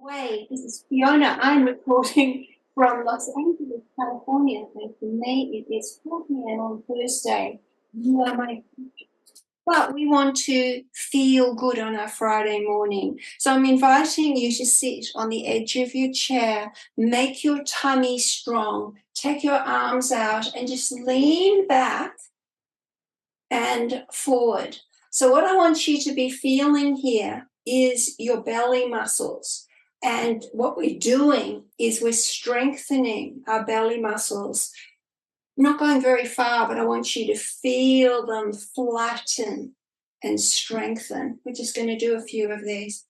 Way, this is Fiona. I'm recording from Los Angeles, California. And for me, it is 4 p.m. on Thursday. You are my But we want to feel good on our Friday morning. So I'm inviting you to sit on the edge of your chair, make your tummy strong, take your arms out and just lean back and forward. So what I want you to be feeling here is your belly muscles. And what we're doing is we're strengthening our belly muscles. I'm not going very far, but I want you to feel them flatten and strengthen. We're just going to do a few of these.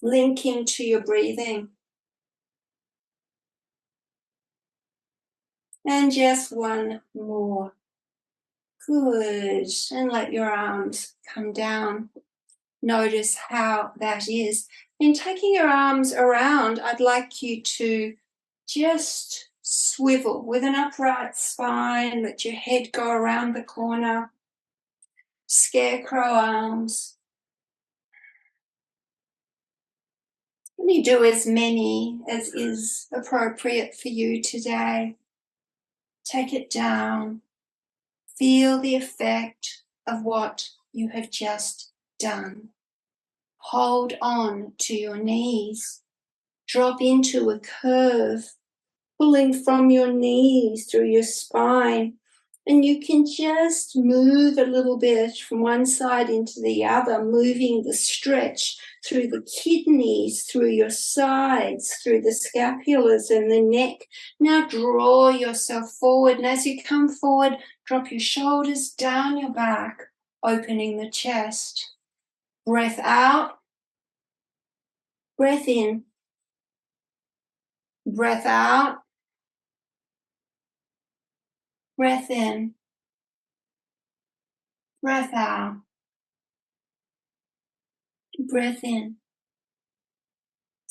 Linking to your breathing. And just one more. Good. And let your arms come down. Notice how that is. In taking your arms around, I'd like you to just swivel with an upright spine, let your head go around the corner, scarecrow arms. You do as many as is appropriate for you today. Take it down. Feel the effect of what you have just done. Hold on to your knees. Drop into a curve, pulling from your knees through your spine. And you can just move a little bit from one side into the other, moving the stretch through the kidneys, through your sides, through the scapulas and the neck. Now draw yourself forward. And as you come forward, drop your shoulders down your back, opening the chest. Breath out. Breath in. Breath out. Breath in. Breath out. Breath in.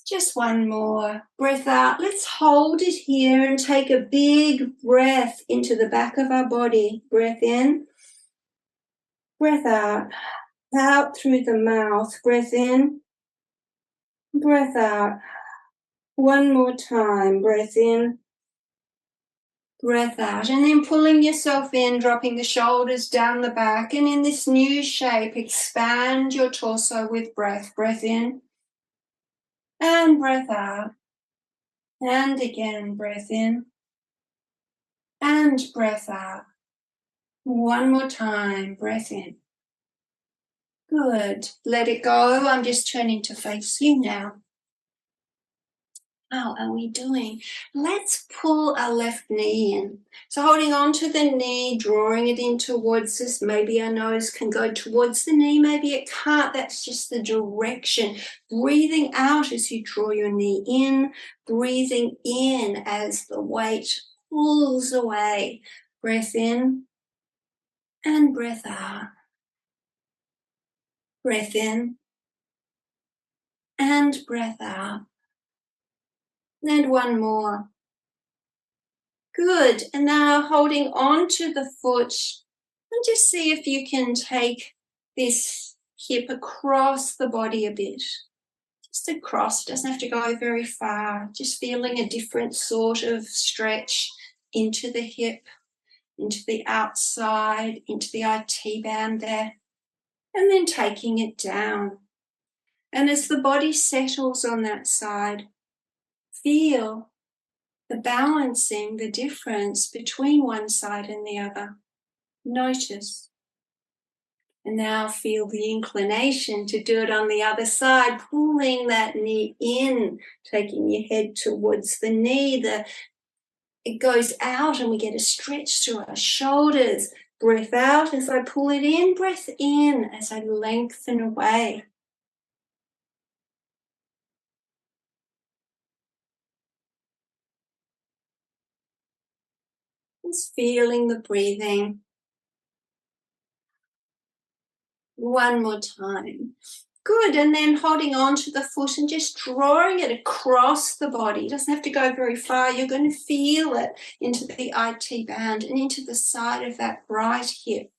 Just one more. Breath out. Let's hold it here and take a big breath into the back of our body. Breath in. Breath out. Out through the mouth. Breath in. Breath out. One more time. Breath in. Breath out. And then pulling yourself in, dropping the shoulders down the back. And in this new shape, expand your torso with breath. Breath in. And breath out. And again, breath in. And breath out. One more time, breath in. Good. Let it go. I'm just turning to face you now. How are we doing? Let's pull our left knee in. So holding on to the knee, drawing it in towards us. Maybe our nose can go towards the knee, maybe it can't. That's just the direction. Breathing out as you draw your knee in. Breathing in as the weight pulls away. Breath in and breath out. Breath in and breath out. And one more. Good. And now holding on to the foot, and just see if you can take this hip across the body a bit. Just across, doesn't have to go very far. Just feeling a different sort of stretch into the hip, into the outside, into the IT band there. And then taking it down. And as the body settles on that side, feel the balancing, the difference between one side and the other. Notice. And now feel the inclination to do it on the other side, pulling that knee in, taking your head towards the knee. It goes out and we get a stretch through our shoulders. Breath out as I pull it in, breath in as I lengthen away. Just feeling the breathing. One more time. Good, and then holding on to the foot and just drawing it across the body. It doesn't have to go very far. You're going to feel it into the IT band and into the side of that right hip.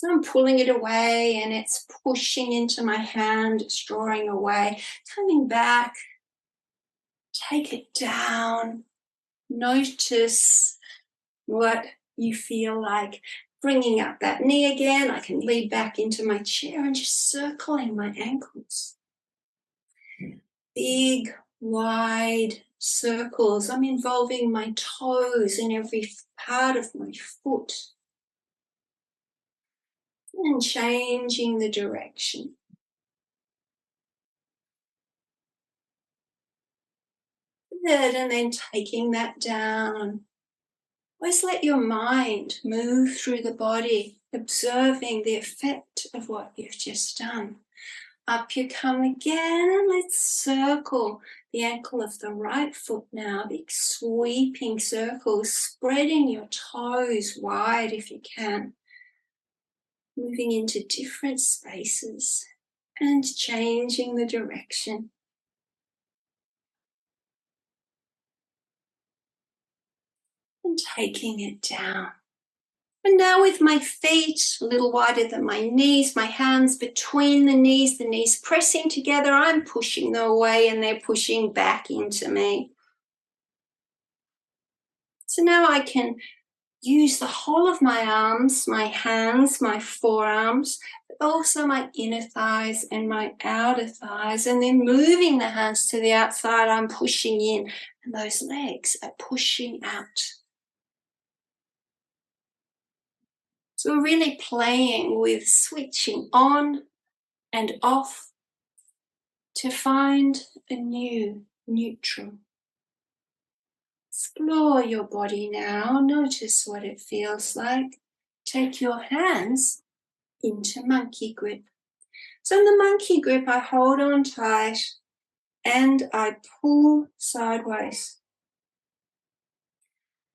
So I'm pulling it away and it's pushing into my hand, it's drawing away, coming back, take it down, notice what you feel like. Bringing up that knee again, I can lean back into my chair and just circling my ankles. Big, wide circles. I'm involving my toes in every part of my foot. And changing the direction. Good, and then taking that down. Always let your mind move through the body, observing the effect of what you've just done. Up you come again, and let's circle the ankle of the right foot now. Big sweeping circles, spreading your toes wide if you can. Moving into different spaces and changing the direction. And taking it down. And now with my feet a little wider than my knees, my hands between the knees pressing together, I'm pushing them away and they're pushing back into me. So now I can use the whole of my arms, my hands, my forearms, but also my inner thighs and my outer thighs, and then moving the hands to the outside, I'm pushing in, and those legs are pushing out. So we're really playing with switching on and off to find a new neutral. Explore your body now. Notice what it feels like. Take your hands into monkey grip. So in the monkey grip, I hold on tight and I pull sideways.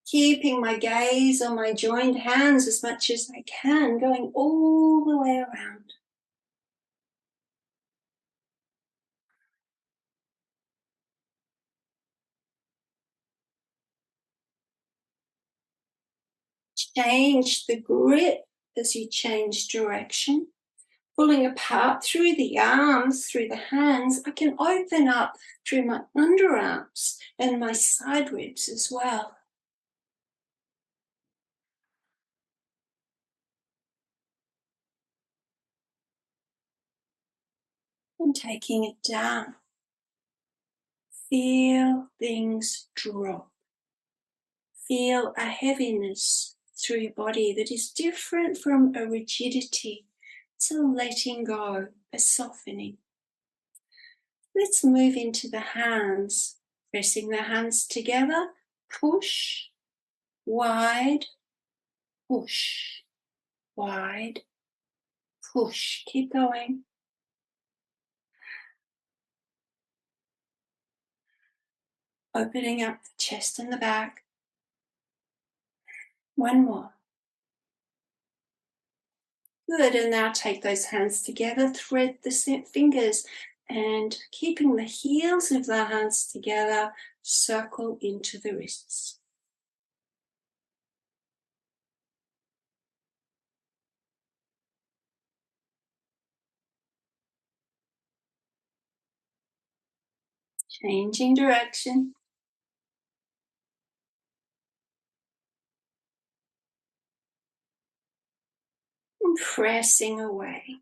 Keeping my gaze on my joined hands as much as I can, going all the way around. Change the grip as you change direction. Pulling apart through the arms, through the hands, I can open up through my underarms and my side ribs as well. And taking it down. Feel things drop. Feel a heaviness through your body that is different from a rigidity. It's a letting go, a softening. Let's move into the hands. Pressing the hands together, push, wide, push, wide, push. Keep going. Opening up the chest and the back. One more. Good, and now take those hands together, thread the fingers, and keeping the heels of the hands together, circle into the wrists. Changing direction. And pressing away.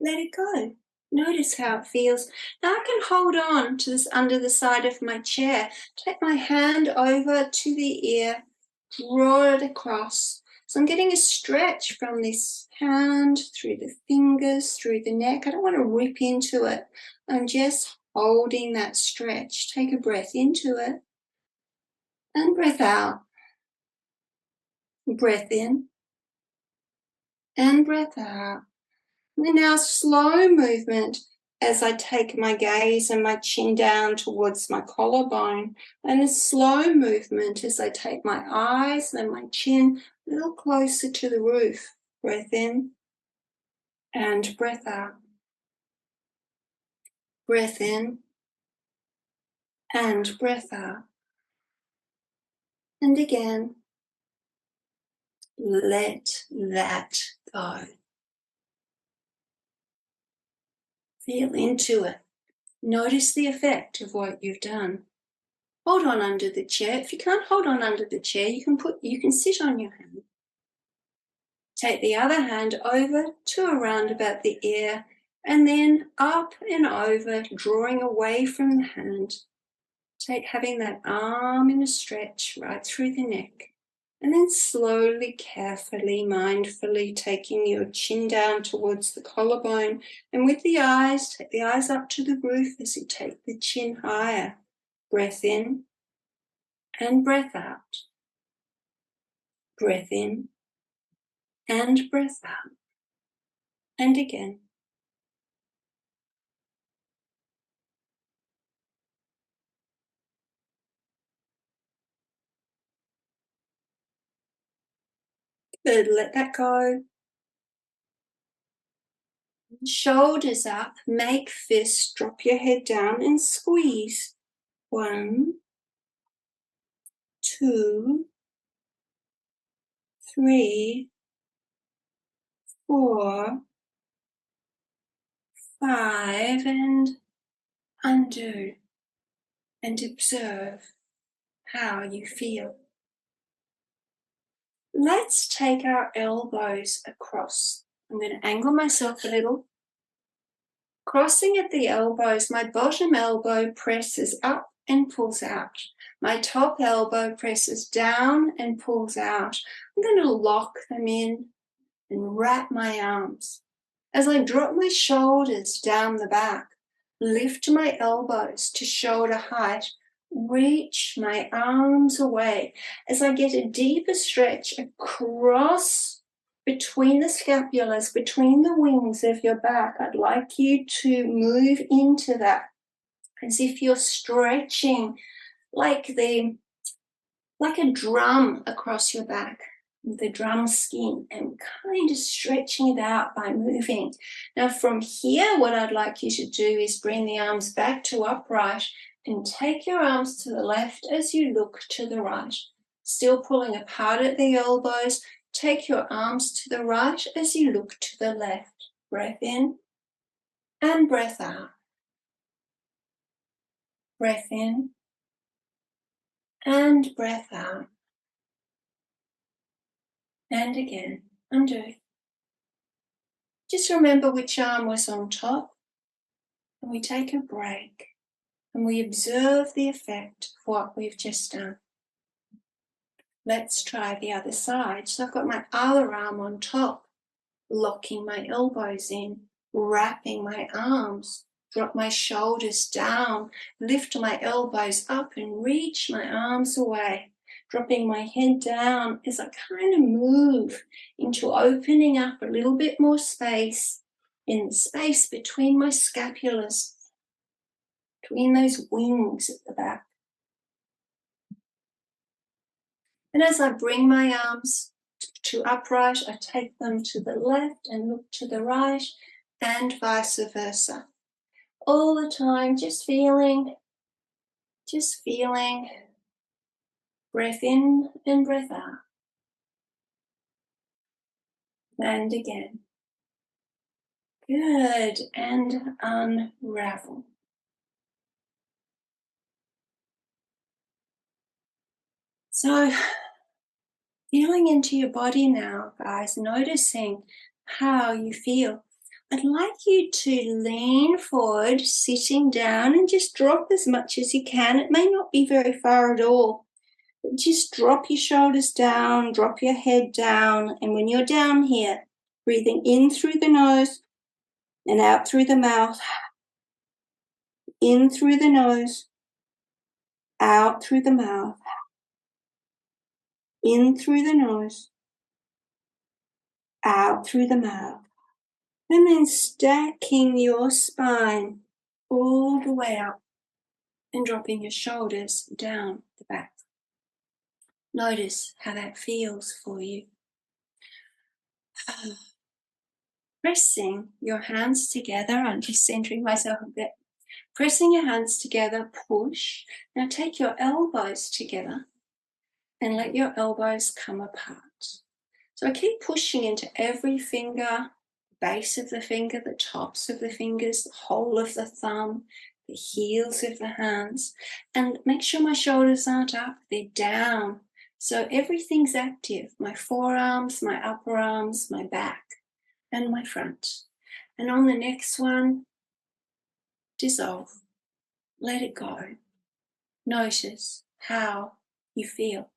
Let it go. Notice how it feels. Now I can hold on to this under the side of my chair. Take my hand over to the ear, draw it across. So I'm getting a stretch from this hand, through the fingers, through the neck. I don't want to rip into it. I'm just holding that stretch. Take a breath into it and breath out. Breath in and breath out. And now slow movement as I take my gaze and my chin down towards my collarbone, and a slow movement as I take my eyes and my chin a little closer to the roof. Breath in and breath out. Breath in and breath out. And again, let that go. Feel into it. Notice the effect of what you've done. Hold on under the chair. If you can't hold on under the chair, you can sit on your hand. Take the other hand over to around about the ear and then up and over, drawing away from the hand. Having that arm in a stretch right through the neck. And then slowly, carefully, mindfully taking your chin down towards the collarbone. And with the eyes, take the eyes up to the roof as you take the chin higher. Breath in and breath out. Breath in and breath out. And again. Good, let that go. Shoulders up, make fists, drop your head down and squeeze. 1, 2, 3, 4, 5, and undo and observe how you feel. Let's take our elbows across. I'm going to angle myself a little. Crossing at the elbows, my bottom elbow presses up and pulls out. My top elbow presses down and pulls out. I'm going to lock them in and wrap my arms. As I drop my shoulders down the back, lift my elbows to shoulder height, reach my arms away as I get a deeper stretch across between the scapulas, between the wings of your back. I'd like you to move into that as if you're stretching like a drum across your back, the drum skin, and kind of stretching it out by moving. Now from here, what I'd like you to do is bring the arms back to upright and take your arms to the left as you look to the right. Still pulling apart at the elbows, take your arms to the right as you look to the left. Breath in and breath out. Breath in and breath out. And again, undo. Just remember which arm was on top, and we take a break and we observe the effect of what we've just done. Let's try the other side. So I've got my other arm on top, locking my elbows in, wrapping my arms, drop my shoulders down, lift my elbows up and reach my arms away. Dropping my head down as I kind of move into opening up a little bit more space in the space between my scapulas, between those wings at the back. And as I bring my arms to upright, I take them to the left and look to the right and vice versa. All the time, just feeling. Breath in and breath out. And again. Good, and unravel. So, feeling into your body now, guys, noticing how you feel. I'd like you to lean forward, sitting down, and just drop as much as you can. It may not be very far at all. But just drop your shoulders down, drop your head down, and when you're down here, breathing in through the nose and out through the mouth. In through the nose, out through the mouth. In through the nose, out through the mouth. And then stacking your spine all the way up and dropping your shoulders down the back. Notice how that feels for you. Pressing your hands together, I'm just centering myself a bit. Pressing your hands together, push. Now take your elbows together and let your elbows come apart. So I keep pushing into every finger, base of the finger, the tops of the fingers, the whole of the thumb, the heels of the hands, and make sure my shoulders aren't up, they're down. So everything's active, my forearms, my upper arms, my back, and my front. And on the next one, dissolve, let it go. Notice how you feel.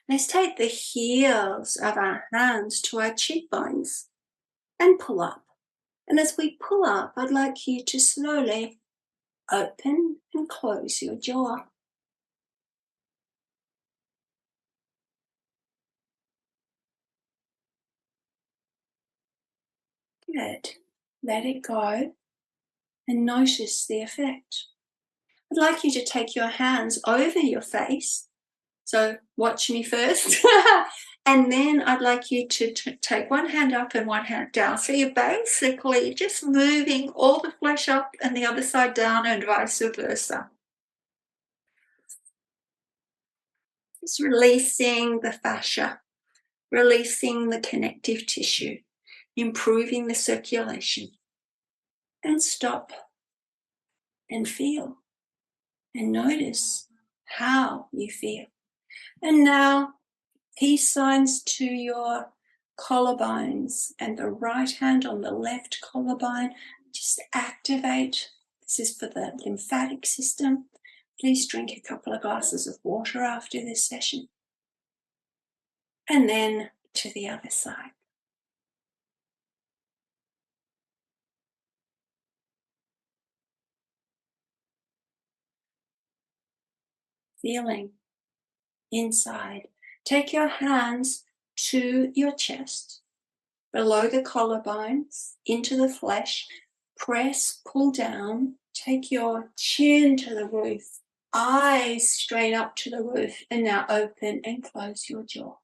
Let's take the heels of our hands to our cheekbones and pull up. And as we pull up, I'd like you to slowly open and close your jaw. Good. Let it go and notice the effect. I'd like you to take your hands over your face. So watch me first. And then I'd like you to take one hand up and one hand down. So you're basically just moving all the flesh up and the other side down and vice versa. Just releasing the fascia, releasing the connective tissue, improving the circulation. And stop and feel and notice how you feel. And now peace signs to your collarbones and the right hand on the left collarbone. Just activate. This is for the lymphatic system. Please drink a couple of glasses of water after this session. And then to the other side. Feeling inside. Take your hands to your chest, below the collarbones, into the flesh. Press, pull down. Take your chin to the roof, eyes straight up to the roof, and now open and close your jaw.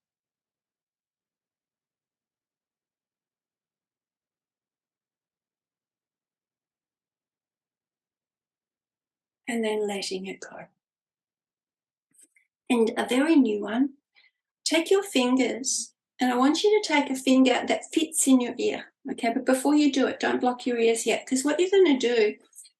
And then letting it go. And a very new one, take your fingers, and I want you to take a finger that fits in your ear, okay? But before you do it, don't block your ears yet, because what you're going to do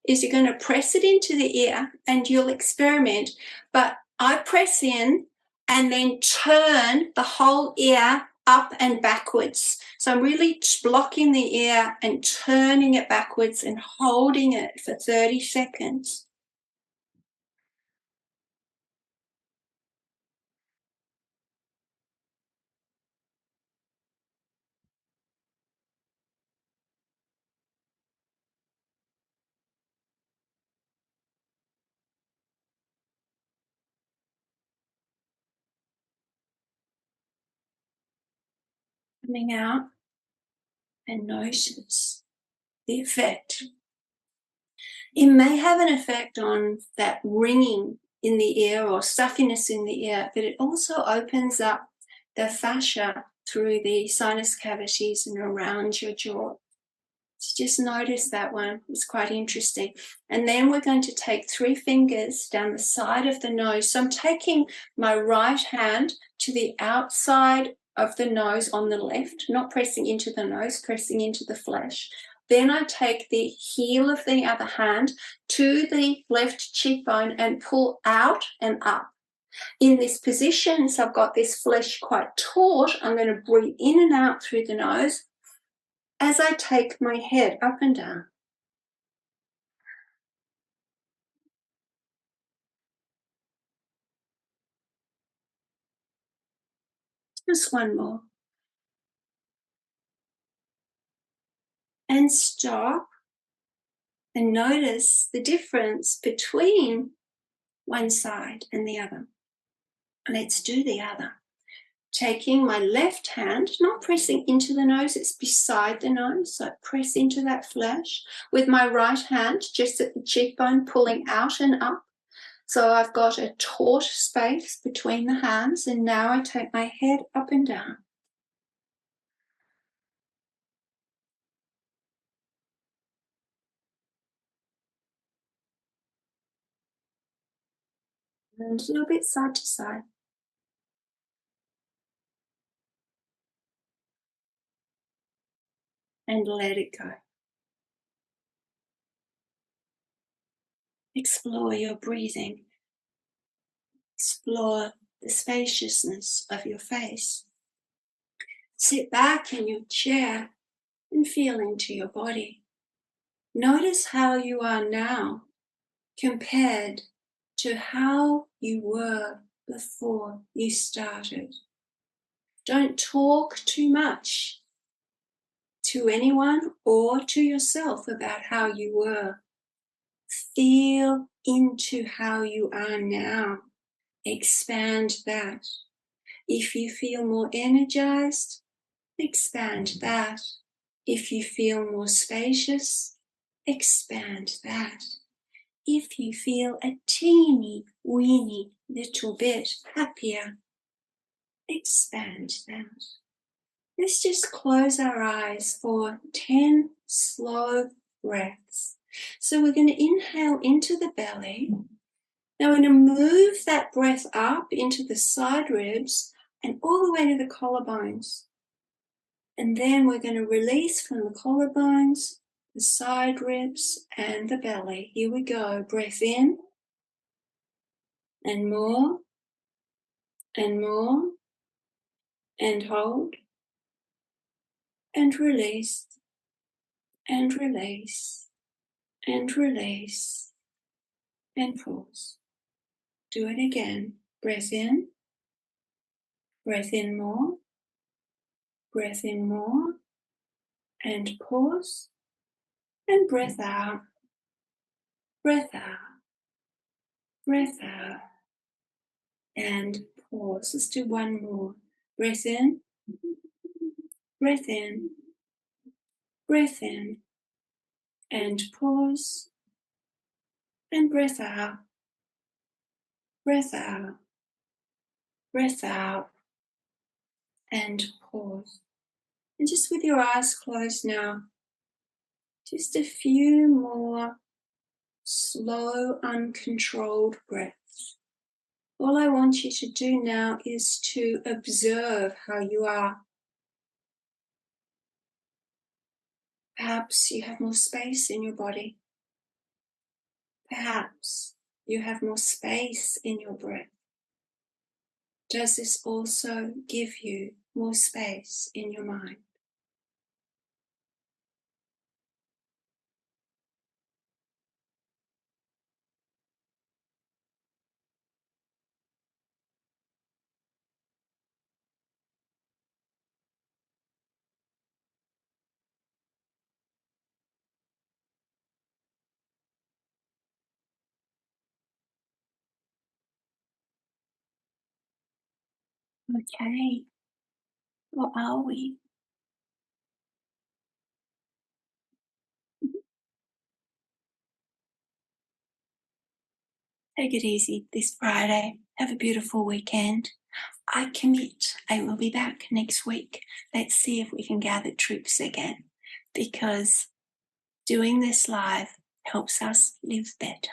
is you're going to press it into the ear and you'll experiment. But I press in and then turn the whole ear up and backwards. So I'm really blocking the ear and turning it backwards and holding it for 30 seconds. Coming out and notice the effect. It may have an effect on that ringing in the ear or stuffiness in the ear, but it also opens up the fascia through the sinus cavities and around your jaw. So just notice that one. It's quite interesting. And then we're going to take 3 fingers down the side of the nose. So I'm taking my right hand to the outside of the nose on the left, not pressing into the nose, pressing into the flesh. Then I take the heel of the other hand to the left cheekbone and pull out and up. In this position, so I've got this flesh quite taut, I'm going to breathe in and out through the nose as I take my head up and down. Just one more. And stop and notice the difference between one side and the other. Let's do the other. Taking my left hand, not pressing into the nose, it's beside the nose, so I press into that flesh. With my right hand, just at the cheekbone, pulling out and up. So I've got a taut space between the hands, and now I take my head up and down. And a little bit side to side. and let it go. Explore your breathing. Explore the spaciousness of your face. Sit back in your chair and feel into your body. Notice how you are now compared to how you were before you started. Don't talk too much to anyone or to yourself about how you were. Feel into how you are now. Expand that. If you feel more energized, expand that. If you feel more spacious, expand that. If you feel a teeny weeny little bit happier, expand that. Let's just close our eyes for 10 slow breaths. So we're going to inhale into the belly. Now we're going to move that breath up into the side ribs and all the way to the collarbones. And then we're going to release from the collarbones, the side ribs, and the belly. Here we go. Breath in, and more, and more, and hold, and release, and release, and release, and pause. Do it again. Breath in more, breath in more, and pause, and breath out, breath out, breath out, and pause. Let's do one more. Breath in, breath in, breath in, and pause, and breath out, breath out, breath out, and pause. And just with your eyes closed now, just a few more slow, uncontrolled breaths. All I want you to do now is to observe how you are. Perhaps you have more space in your body. Perhaps you have more space in your breath. Does this also give you more space in your mind? Okay, or are we? Take it easy this Friday. Have a beautiful weekend. I commit I will be back next week. Let's see if we can gather troops again, because doing this live helps us live better.